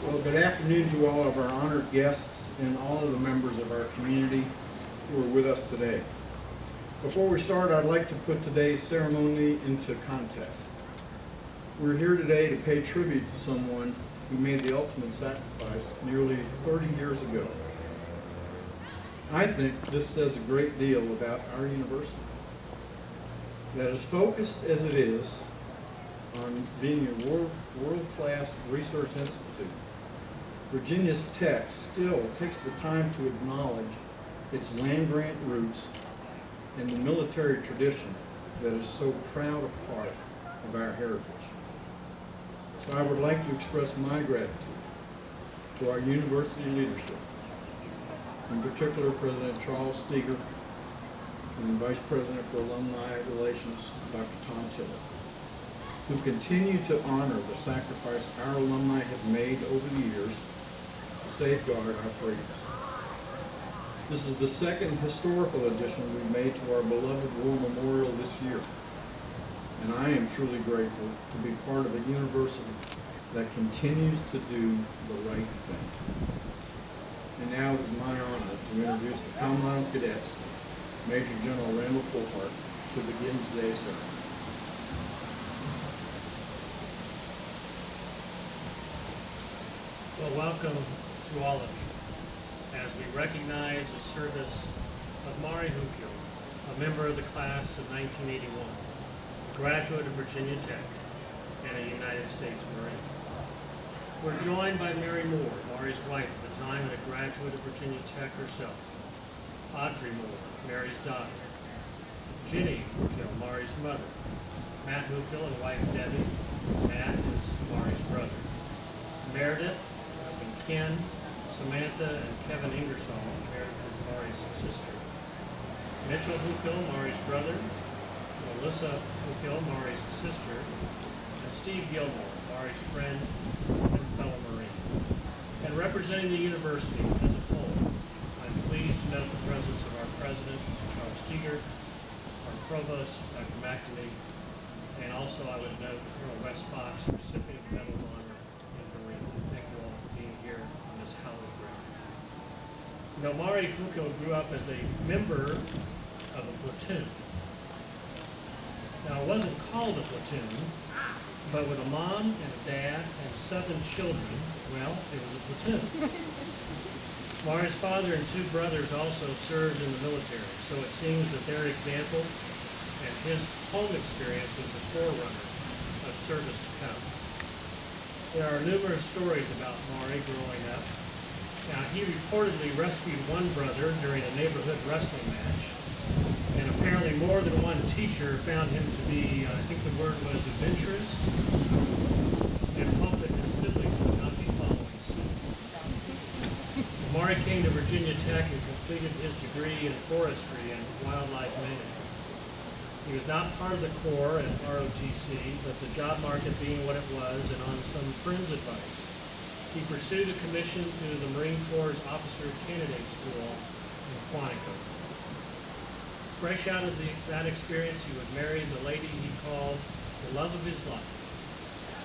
Well, good afternoon to all of our honored guests and all of the members of our community who are with us today. Before we start, I'd like to put today's ceremony into context. We're here today to pay tribute to someone who made the ultimate sacrifice nearly 30 years ago. I think this says a great deal about our university. That as focused as it is on being a world-class research institute, Virginia Tech still takes the time to acknowledge its land-grant roots and the military tradition that is so proud a part of our heritage. So I would like to express my gratitude to our university leadership, in particular President Charles Steger and Vice President for Alumni Relations, Dr. Tom Tillett, who continue to honor the sacrifice our alumni have made over the years to safeguard our freedoms. This is the second historical addition we've made to our beloved War Memorial this year, and I am truly grateful to be part of a university that continues to do the right thing. And now it is my honor to introduce the Commandant of Cadets, Major General Randall Fulhart, to begin today's ceremony. Well, welcome to all of you as we recognize the service of Mari Hukio, a member of the class of 1981, a graduate of Virginia Tech, and a United States Marine. We're joined by Mary Moore, Mari's wife at the time and a graduate of Virginia Tech herself, Audrey Moore, Mary's daughter, Ginny Hukio, Mari's mother, Matt Hukio and wife Debbie. Matt is Mari's brother, Meredith, Ken, Samantha, and Kevin Ingersoll. Meredith is Mari's sister. Mitchell Hukio, Mari's brother. Melissa Hukio, Mari's sister. And Steve Gilmore, Mari's friend and fellow Marine. And representing the university as a whole, I'm pleased to note the presence of our president, Charles Steger, our provost, Dr. McNamee, and also I would note Colonel Wes Fox, recipient of Medal of Honor in Marine. Thank you all for being here on this hallowed ground. You know, Mari Hukio grew up as a member of a platoon. Now, it wasn't called a platoon, but with a mom and a dad and 7 children, well, it was a platoon. Mari's father and 2 brothers also served in the military, so it seems that their example and his home experience was the forerunner of service to come. There are numerous stories about Mari growing up. Now, he reportedly rescued one brother during a neighborhood wrestling match, and apparently more than one teacher found him to be, I think the word was adventurous, and hoped that his siblings would not be following suit. Mari came to Virginia Tech and completed his degree in forestry and wildlife management. He was not part of the Corps and ROTC, but the job market being what it was and on some friends' advice, he pursued a commission to the Marine Corps' Officer Candidate School in Quantico. Fresh out of that experience, he would marry the lady he called the love of his life,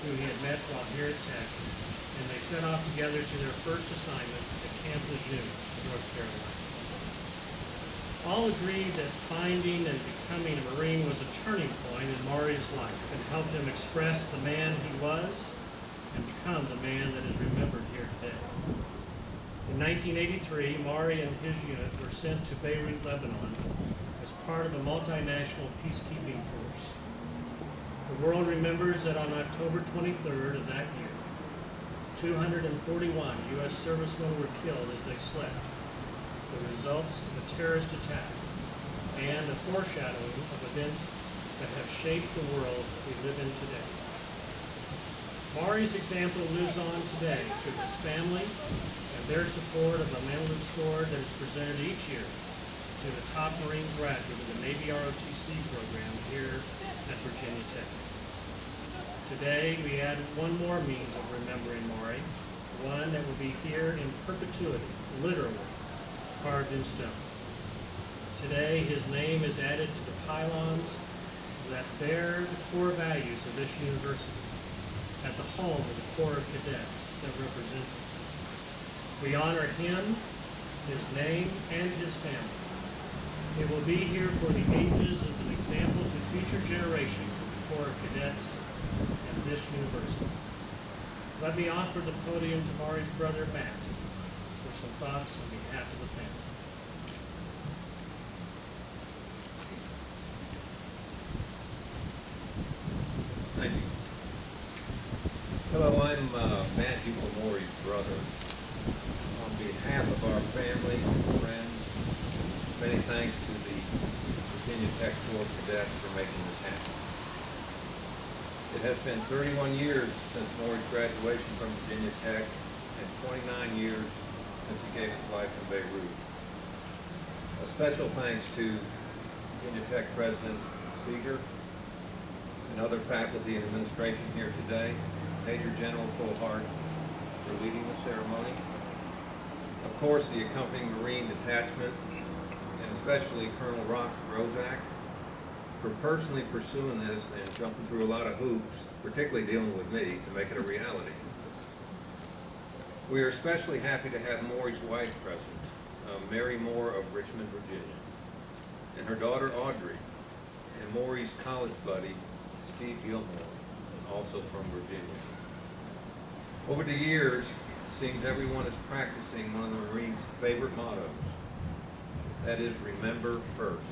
who he had met while here at Tech, and they set off together to their first assignment at Camp Lejeune, North Carolina. All agreed that finding and becoming a Marine was a turning point in Mari's life and helped him express the man he was and become the man that is remembered here today. In 1983, Mari and his unit were sent to Beirut, Lebanon, as part of a multinational peacekeeping force. The world remembers that on October 23rd of that year, 241 U.S. servicemen were killed as they slept, the results of a terrorist attack and a foreshadowing of events that have shaped the world we live in today. Mari's example lives on today through his family and their support of the Manhood Sword that is presented each year to the top Marine graduate of the Navy ROTC program here at Virginia Tech. Today, we add one more means of remembering Mari, one that will be here in perpetuity, literally, carved in stone. Today, his name is added to the pylons that bear the core values of this university at the home of the Corps of Cadets that represent We honor him, his name, and his family. It will be here for the ages as an example to future generations of the Corps of Cadets and this university. Let me offer the podium to Mari's brother, Matt, for some thoughts on behalf of the family. Thank you. Hello, I'm Matthew Mori's brother. On behalf of our family and friends, many thanks to the Virginia Tech Corps of Cadets for making this happen. It has been 31 years since Maury's graduation from Virginia Tech and 29 years since he gave his life in Beirut. A special thanks to Virginia Tech President Seeger and other faculty and administration here today, Major General Fullhart for leading the ceremony. Of course, the accompanying Marine detachment, and especially Colonel Rock Rozak, for personally pursuing this and jumping through a lot of hoops, particularly dealing with me, to make it a reality. We are especially happy to have Maury's wife present, Mary Moore of Richmond, Virginia, and her daughter Audrey, and Maury's college buddy, Steve Gilmore, also from Virginia. Over the years, it seems everyone is practicing one of the Marines' favorite mottos. That is, remember first.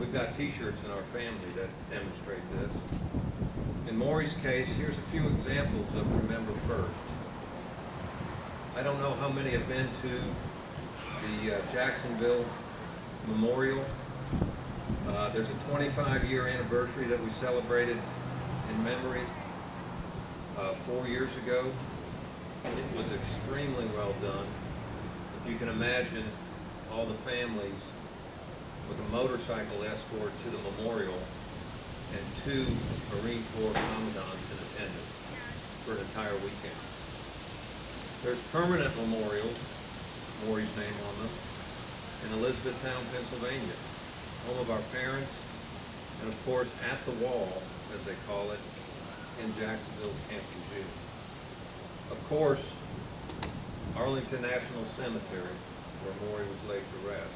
We've got t-shirts in our family that demonstrate this. In Maury's case, here's a few examples of remember first. I don't know how many have been to the Jacksonville Memorial. There's a 25-year anniversary that we celebrated in memory 4 years ago. It was extremely well done. If you can imagine all the families with a motorcycle escort to the memorial and 2 Marine Corps commandants in attendance for an entire weekend. There's permanent memorials, Maury's name on them, in Elizabethtown, Pennsylvania, home of our parents, and of course at the wall, as they call it, in Jacksonville's Camp Lejeune. Of course, Arlington National Cemetery, where Maury was laid to rest.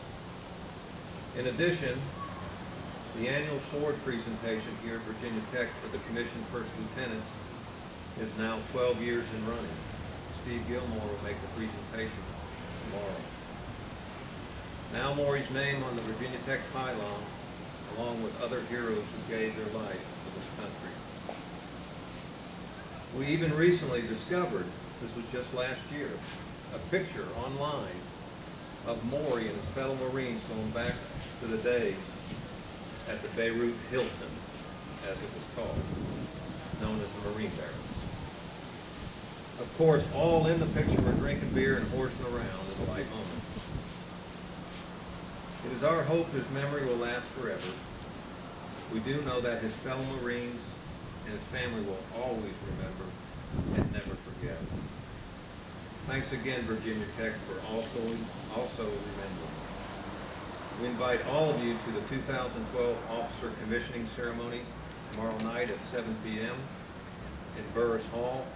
In addition, the annual sword presentation here at Virginia Tech for the commissioned first lieutenants is now 12 years in running. Steve Gilmore will make the presentation tomorrow. Now Maury's name on the Virginia Tech Pylon, along with other heroes who gave their life for this country. We even recently discovered, this was just last year, a picture online of Maury and his fellow Marines going back to the days at the Beirut Hilton, as it was called, known as the Marine Barracks. Of course, all in the picture were drinking beer and horsing around in a light moment. It is our hope his memory will last forever. We do know that his fellow Marines and his family will always remember and never forget. Thanks again, Virginia Tech, for also remembering. We invite all of you to the 2012 Officer Commissioning Ceremony tomorrow night at 7 p.m. in Burris Hall,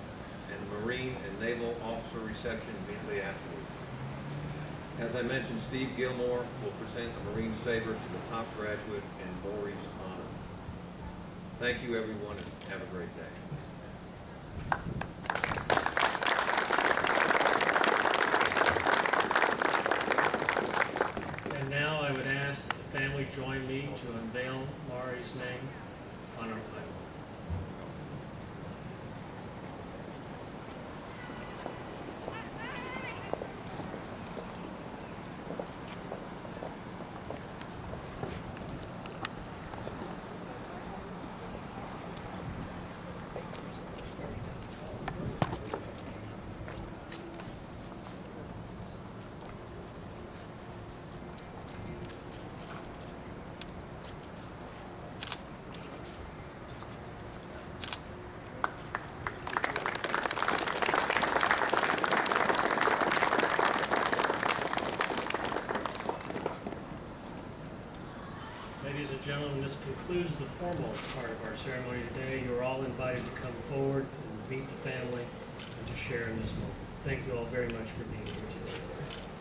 and the Marine and Naval Officer Reception immediately afterwards. As I mentioned, Steve Gilmore will present the Marine Saber to the top graduate in Maury's honor. Thank you, everyone, and have a great day. And now I would ask that the family join me to unveil Mari's name on our pylon. Ladies and gentlemen, this concludes the formal part of our ceremony today. You are all invited to come forward and meet the family and to share in this moment. thank you all very much for being here today.